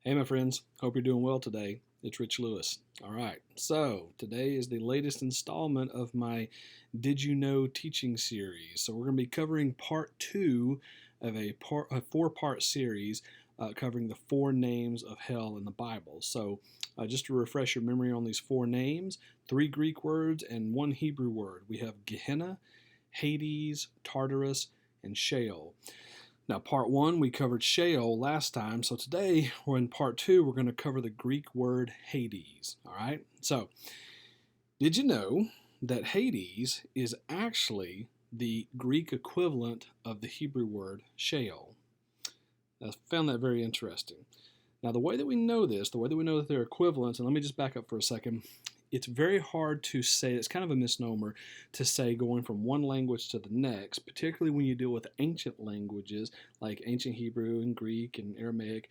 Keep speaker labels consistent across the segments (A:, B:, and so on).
A: Hey, my friends. Hope you're doing well today. It's Rich Lewis. All right. So, today is the latest installment of my Did You Know teaching series. So, we're going to be covering part two of a four-part series covering the four names of hell in the Bible. So, just to refresh your memory on these four names, three Greek words and one Hebrew word. We have Gehenna, Hades, Tartarus, and Sheol. Now, part one, we covered Sheol last time, so today we're in part two, we're going to cover the Greek word Hades. All right? So, did you know that Hades is actually the Greek equivalent of the Hebrew word Sheol? I found that very interesting. Now, the way that we know this, the way that we know that they're equivalents, and let me just back up for a second. It's very hard to say, it's kind of a misnomer to say going from one language to the next, particularly when you deal with ancient languages like ancient Hebrew and Greek and Aramaic.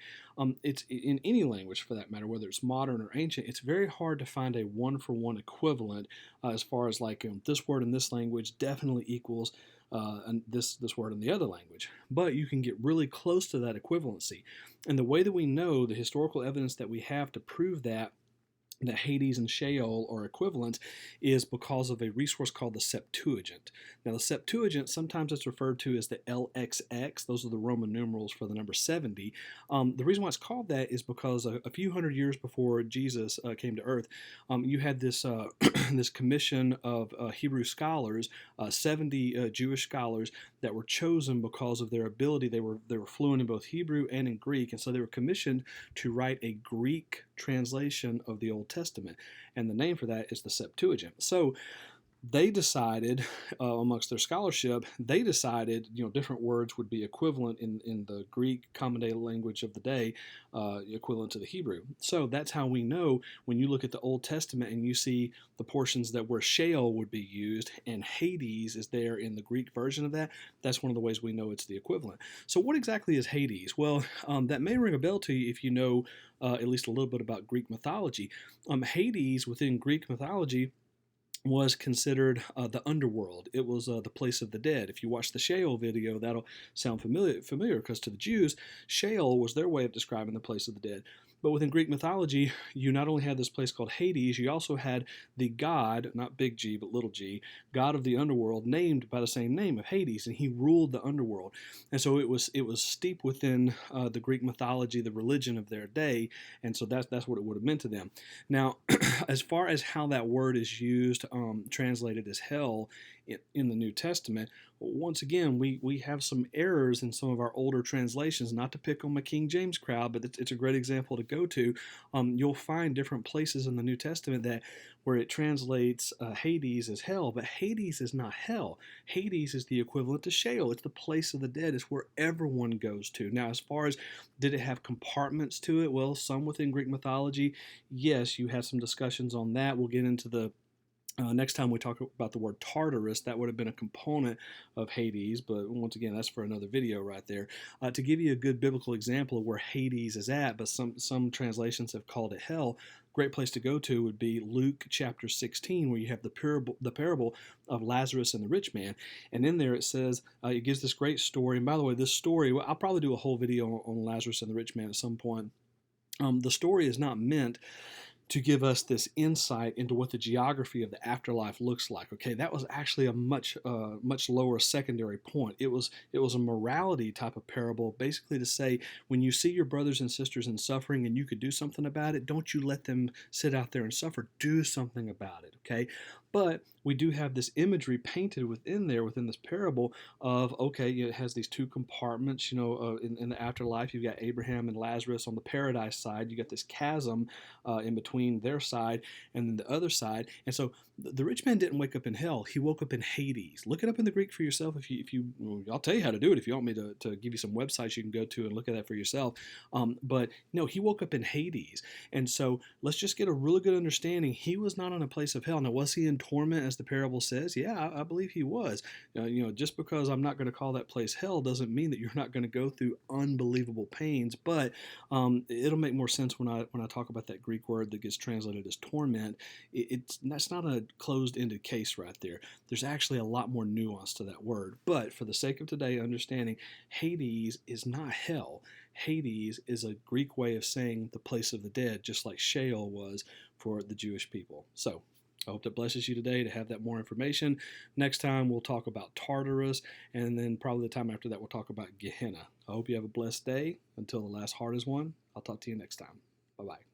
A: It's in any language for that matter, whether it's modern or ancient, it's very hard to find a one-for-one equivalent as far as like this word in this language definitely equals this word in the other language. But you can get really close to that equivalency. And the way that we know, the historical evidence that we have to prove that Hades and Sheol are equivalent is because of a resource called the Septuagint. Now, the Septuagint, sometimes it's referred to as the LXX. Those are the Roman numerals for the number 70. The reason why it's called that is because a few hundred years before Jesus came to earth, you had this, this commission of Hebrew scholars, 70 Jewish scholars that were chosen because of their ability. They were fluent in both Hebrew and in Greek, and so they were commissioned to write a Greek translation of the Old Testament, and the name for that is the Septuagint. So they decided, amongst their scholarship, they decided, different words would be equivalent in the Greek common day language of the day, equivalent to the Hebrew. So that's how we know when you look at the Old Testament and you see the portions that where Sheol would be used and Hades is there in the Greek version of that. That's one of the ways we know it's the equivalent. So what exactly is Hades? Well, that may ring a bell to you if you know at least a little bit about Greek mythology. Hades within Greek mythology was considered the underworld. It was the place of the dead. If you watch the Sheol video, that'll sound familiar because to the Jews, Sheol was their way of describing the place of the dead. But within Greek mythology, you not only had this place called Hades, you also had the god, not big G, but little g, god of the underworld, named by the same name of Hades, and he ruled the underworld. And so it was steeped within the Greek mythology, the religion of their day, and so that's what it would have meant to them. Now, as far as how that word is used, translated as hell in the New Testament, once again, we have some errors in some of our older translations, not to pick on my King James crowd, but it's a great example to go to. You'll find different places in the New Testament that where it translates Hades as hell, but Hades is not hell. Hades is the equivalent to Sheol. It's the place of the dead. It's where everyone goes to. Now, as far as did it have compartments to it? Well, some within Greek mythology, yes, you have some discussions on that. We'll get into the next time we talk about the word Tartarus, that would have been a component of Hades, but once again, that's for another video right there. To give you a good biblical example of where Hades is at, but some translations have called it hell, great place to go to would be Luke chapter 16, where you have the parable of Lazarus and the rich man. And in there it says, it gives this great story. And by the way, this story, well, I'll probably do a whole video on Lazarus and the rich man at some point. The story is not meant to give us this insight into what the geography of the afterlife looks like. Okay, that was actually a much lower secondary point. It was a morality type of parable, basically to say when you see your brothers and sisters in suffering and you could do something about it, don't you let them sit out there and suffer. Do something about it. Okay, but we do have this imagery painted within this parable of, okay, it has these two compartments, in the afterlife. You've got Abraham and Lazarus on the paradise side. You got this chasm in between their side and then the other side. And so the rich man didn't wake up in hell. He woke up in Hades. Look it up in the Greek for yourself. I'll tell you how to do it if you want me to give you some websites you can go to and look at that for yourself. But no, he woke up in Hades. And so let's just get a really good understanding. He was not in a place of hell. Now, was he in torment as the parable says? Yeah, I believe he was. Just because I'm not going to call that place hell doesn't mean that you're not going to go through unbelievable pains. But it'll make more sense when I talk about that Greek word that gets translated as torment. That's not a closed-ended case right there. There's actually a lot more nuance to that word. But for the sake of today, understanding Hades is not hell. Hades is a Greek way of saying the place of the dead, just like Sheol was for the Jewish people. So I hope that blesses you today to have that more information. Next time we'll talk about Tartarus, and then probably the time after that we'll talk about Gehenna. I hope you have a blessed day. Until the last heart is won, I'll talk to you next time. Bye-bye.